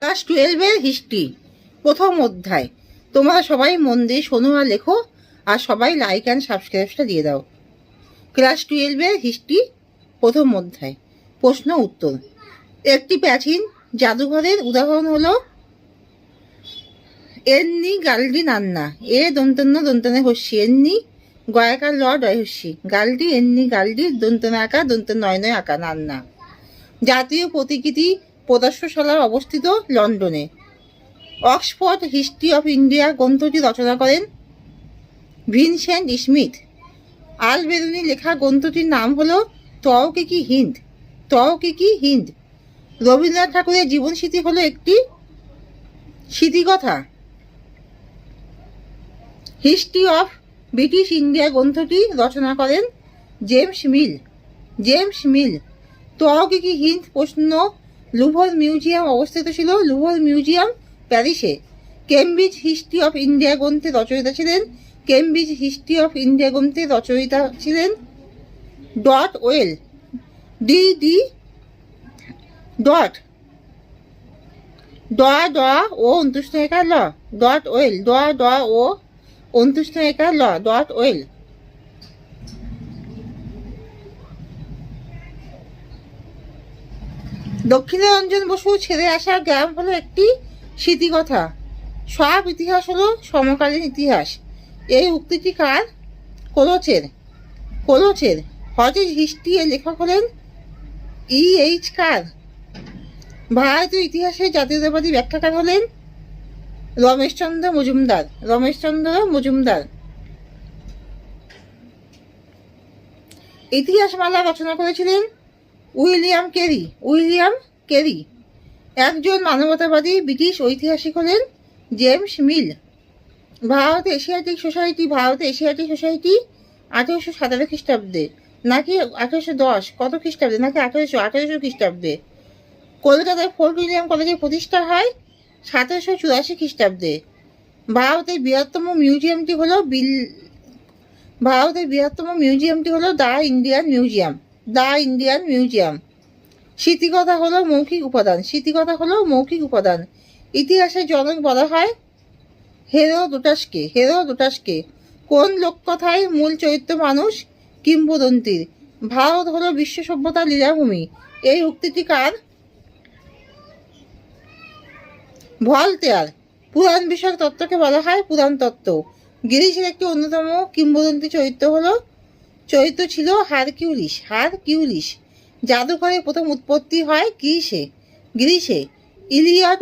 Class 12-এর history প্রথম অধ্যায়। তোমরা সবাই মন দিয়ে শোনো আর লেখো, আর সবাই লাইক অ্যান্ড সাবস্ক্রাইবটা দিয়ে দাও। ক্লাস 12-এর হিস্ট্রি প্রথম অধ্যায়। প্রশ্ন উত্তর। একটি প্রাচীন জাদুঘরের উদাহরণ হলো এন্নি গাল্ডি নান্না। এ দন্তন্য দন্তনে হস্যি, এন্নি গয়াকার ল ডয় হস্যি, গাল্ডি এন্নি গাল্ডি দন্তনে আঁকা দন্ত নয় নয় আঁকা নান্না। জাতীয় প্রতিকৃতি প্রদর্শনশালা অবস্থিত লন্ডনে। অক্সফোর্ড হিস্ট্রি অফ ইন্ডিয়া গ্রন্থটি রচনা করেন ভিনসেন্ট স্মিথ। আল বেরুনি লেখা গ্রন্থটির নাম হলো তওকিকি হিন্দ। তওকিকি হিন্দ। রবীন্দ্রনাথ ঠাকুরের জীবন স্মৃতি হলো একটি স্মৃতিকথা। হিস্ট্রি অফ ব্রিটিশ ইন্ডিয়া গ্রন্থটি রচনা করেন জেমস মিল। James Mill. তওকিকি হিন্দ প্রশ্ন লুভর মিউজিয়াম অবস্থিত ছিল লুভর মিউজিয়াম প্যারিসে। কেমব্রিজ হিস্ট্রি অফ ইন্ডিয়া গ্রন্থের রচয়িতা ছিলেন কেমব্রিজ হিস্ট্রি অফ ইন্ডিয়া গ্রন্থের রচয়িতা ছিলেন ডট ওয়েল। ডি ডট ড ড ও অন্তুষ্ট একার ল ডট ওয়েল। ড ড ও অন্তুষ্ট একার ল ডট ওয়েল। দক্ষিণারঞ্জন বসু ছেড়ে আসা গ্রাম হলো একটি স্মৃতিকথা। সব ইতিহাস হলো সমকালীন ইতিহাস। এই উক্তিটি কার? কোলোচের। কোলোচের। হজের হিস্ট্রি এর লেখক হলেন E.H. কার। ভারতীয় ইতিহাসের জাতীয়তাবাদী ব্যাখ্যাকার হলেন রমেশচন্দ্র মজুমদার। রমেশচন্দ্র মজুমদার। ইতিহাসমালা রচনা করেছিলেন উইলিয়াম কেরি। William Carey. একজন মানবতাবাদী ব্রিটিশ ঐতিহাসিক হলেন James Mill. Bharat Asiatic Society. Bharat Asiatic Society 1817 খ্রিস্টাব্দে নাকি 1810 কত খ্রিস্টাব্দে নাকি 1800 খ্রিস্টাব্দে। কলকাতায় ফোর্ট উইলিয়াম কলেজের প্রতিষ্ঠা হয় 1784 খ্রিস্টাব্দে। ভারতের বৃহত্তম মিউজিয়ামটি হলো the Indian museum. The Indian museum. স্মৃতিকথা হলো মৌখিক উপাদান। স্মৃতিকথা হলো মৌখিক উপাদান। ইতিহাসের জনক বলা হয় হেরোডোটাসকে। হেরোডোটাসকে। কোন লোককথায় মূল চরিত্র মানুষ? কিংবদন্তির। ভারত হলো বিশ্ব সভ্যতার লীলাভূমি। এই উক্তিটি কার? ভলতেয়ার। পুরাণ বিষয়ক তত্ত্বকে বলা হয় পুরাণ তত্ত্ব। গ্রিসের একটি অন্যতম কিংবদন্তি চরিত্র ছিল হারকিউলিস। হারকিউলিস। জাদুঘরের প্রথম উৎপত্তি হয় গ্রিসে। ইলিয়াড